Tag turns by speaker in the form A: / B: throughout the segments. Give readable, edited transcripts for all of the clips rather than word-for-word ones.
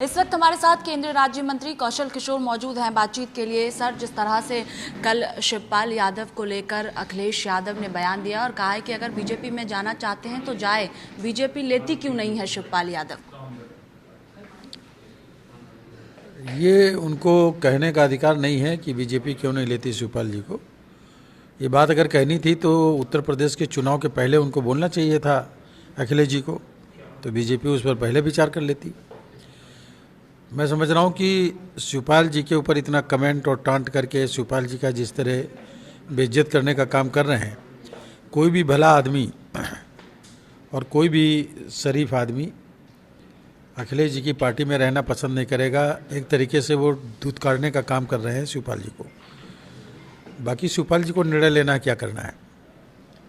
A: इस वक्त हमारे साथ केंद्रीय राज्य मंत्री कौशल किशोर मौजूद हैं बातचीत के लिए। सर, जिस तरह से कल शिवपाल यादव को लेकर अखिलेश यादव ने बयान दिया और कहा है कि अगर बीजेपी में जाना चाहते हैं तो जाए, बीजेपी लेती क्यों नहीं है शिवपाल यादव?
B: ये उनको कहने का अधिकार नहीं है कि बीजेपी क्यों नहीं लेती शिवपाल जी को। ये बात अगर कहनी थी तो उत्तर प्रदेश के चुनाव के पहले उनको बोलना चाहिए था अखिलेश जी को, तो बीजेपी उस पर पहले विचार कर लेती। मैं समझ रहा हूँ कि शिवपाल जी के ऊपर इतना कमेंट और टांट करके शिवपाल जी का जिस तरह बेइज्जत करने का काम कर रहे हैं, कोई भी भला आदमी और कोई भी शरीफ आदमी अखिलेश जी की पार्टी में रहना पसंद नहीं करेगा। एक तरीके से वो दूध काटने का काम कर रहे हैं शिवपाल जी को। बाकी शिवपाल जी को निर्णय लेना क्या करना है।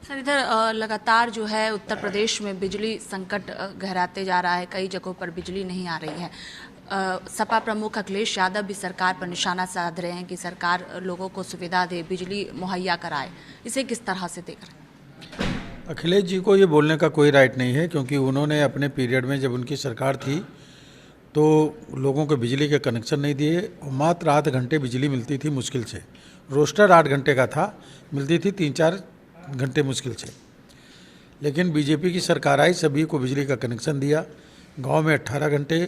A: सर, इधर लगातार जो है उत्तर प्रदेश में बिजली संकट गहराते जा रहा है, कई जगहों पर बिजली नहीं आ रही है। सपा प्रमुख अखिलेश यादव भी सरकार पर निशाना साध रहे हैं कि सरकार लोगों को सुविधा दे, बिजली मुहैया कराए। इसे किस तरह से देख रहे हैं?
B: अखिलेश जी को ये बोलने का कोई राइट नहीं है, क्योंकि उन्होंने अपने पीरियड में जब उनकी सरकार थी तो लोगों को बिजली के कनेक्शन नहीं दिए। मात्र 8 घंटे बिजली मिलती थी मुश्किल से। रोस्टर 8 घंटे का था, मिलती थी 3-4 घंटे मुश्किल से। लेकिन बीजेपी की सरकार आई, सभी को बिजली का कनेक्शन दिया। गांव में 18 घंटे,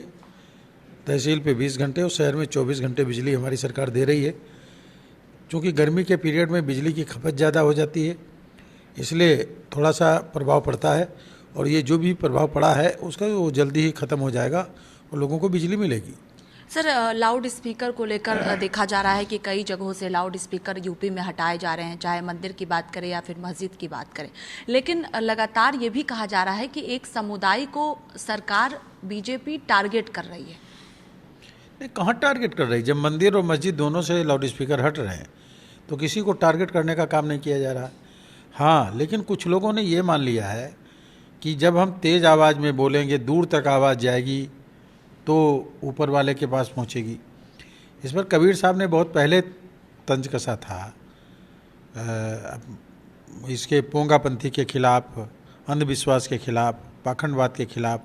B: तहसील पे 20 घंटे और शहर में 24 घंटे बिजली हमारी सरकार दे रही है। क्योंकि गर्मी के पीरियड में बिजली की खपत ज़्यादा हो जाती है, इसलिए थोड़ा सा प्रभाव पड़ता है। और ये जो भी प्रभाव पड़ा है उसका वो जल्दी ही ख़त्म हो जाएगा और लोगों को बिजली मिलेगी।
A: सर, लाउड स्पीकर को लेकर देखा जा रहा है कि कई जगहों से लाउड स्पीकर यूपी में हटाए जा रहे हैं, चाहे मंदिर की बात करें या फिर मस्जिद की बात करें। लेकिन लगातार ये भी कहा जा रहा है कि एक समुदाय को सरकार बीजेपी टारगेट कर रही है।
B: नहीं, कहाँ टारगेट कर रही है? जब मंदिर और मस्जिद दोनों से लाउड स्पीकर हट रहे हैं तो किसी को टारगेट करने का काम नहीं किया जा रहा। हाँ, लेकिन कुछ लोगों ने ये मान लिया है कि जब हम तेज़ आवाज़ में बोलेंगे, दूर तक आवाज़ जाएगी तो ऊपर वाले के पास पहुंचेगी। इस पर कबीर साहब ने बहुत पहले तंज कसा था इसके पोंगापंथी के खिलाफ, अंधविश्वास के खिलाफ, पाखंडवाद के खिलाफ।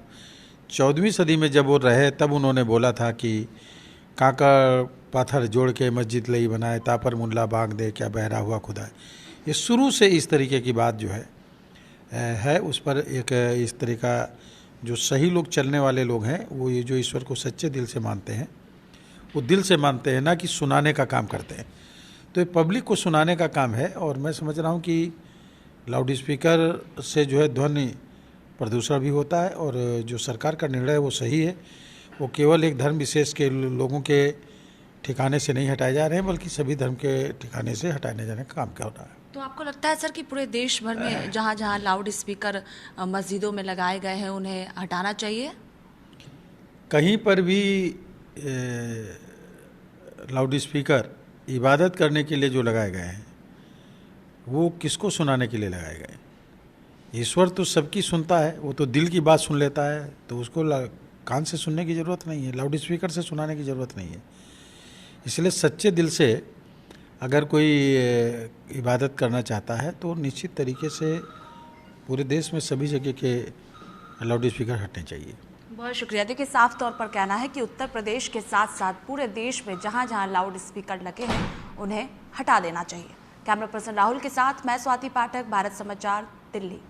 B: 14वीं सदी में जब वो रहे तब उन्होंने बोला था कि काका पाथर जोड़ के मस्जिद लई बनाए, तापर मुल्ला बाग दे, क्या बहरा हुआ खुदा। ये शुरू से इस तरीके की बात जो है उस पर एक इस तरह का जो सही लोग, चलने वाले लोग हैं, वो ये जो ईश्वर को सच्चे दिल से मानते हैं, वो दिल से मानते हैं, ना कि सुनाने का काम करते हैं। तो ये पब्लिक को सुनाने का काम है। और मैं समझ रहा हूँ कि लाउड स्पीकर से जो है ध्वनि प्रदूषण भी होता है और जो सरकार का निर्णय है वो सही है। वो केवल एक धर्म विशेष के लोगों के ठिकाने से नहीं हटाए जा रहे हैं, बल्कि सभी धर्म के ठिकाने से हटाने जाने का काम क्या हो रहा है।
A: तो आपको लगता है सर कि पूरे देश भर में जहाँ जहाँ लाउड स्पीकर मस्जिदों में लगाए गए हैं उन्हें हटाना चाहिए?
B: कहीं पर भी लाउड स्पीकर इबादत करने के लिए जो लगाए गए हैं वो किसको सुनाने के लिए लगाए गए? ईश्वर तो सबकी सुनता है, वो तो दिल की बात सुन लेता है, तो उसको कान से सुनने की ज़रूरत नहीं है, लाउड स्पीकर से सुनाने की ज़रूरत नहीं है। इसलिए सच्चे दिल से अगर कोई इबादत करना चाहता है तो निश्चित तरीके से पूरे देश में सभी जगह के लाउड स्पीकर हटने चाहिए।
A: बहुत शुक्रिया। देखिए, साफ तौर पर कहना है कि उत्तर प्रदेश के साथ साथ पूरे देश में जहां जहां लाउड स्पीकर लगे हैं उन्हें हटा देना चाहिए। कैमरा पर्सन राहुल के साथ मैं स्वाति पाठक, भारत समाचार, दिल्ली।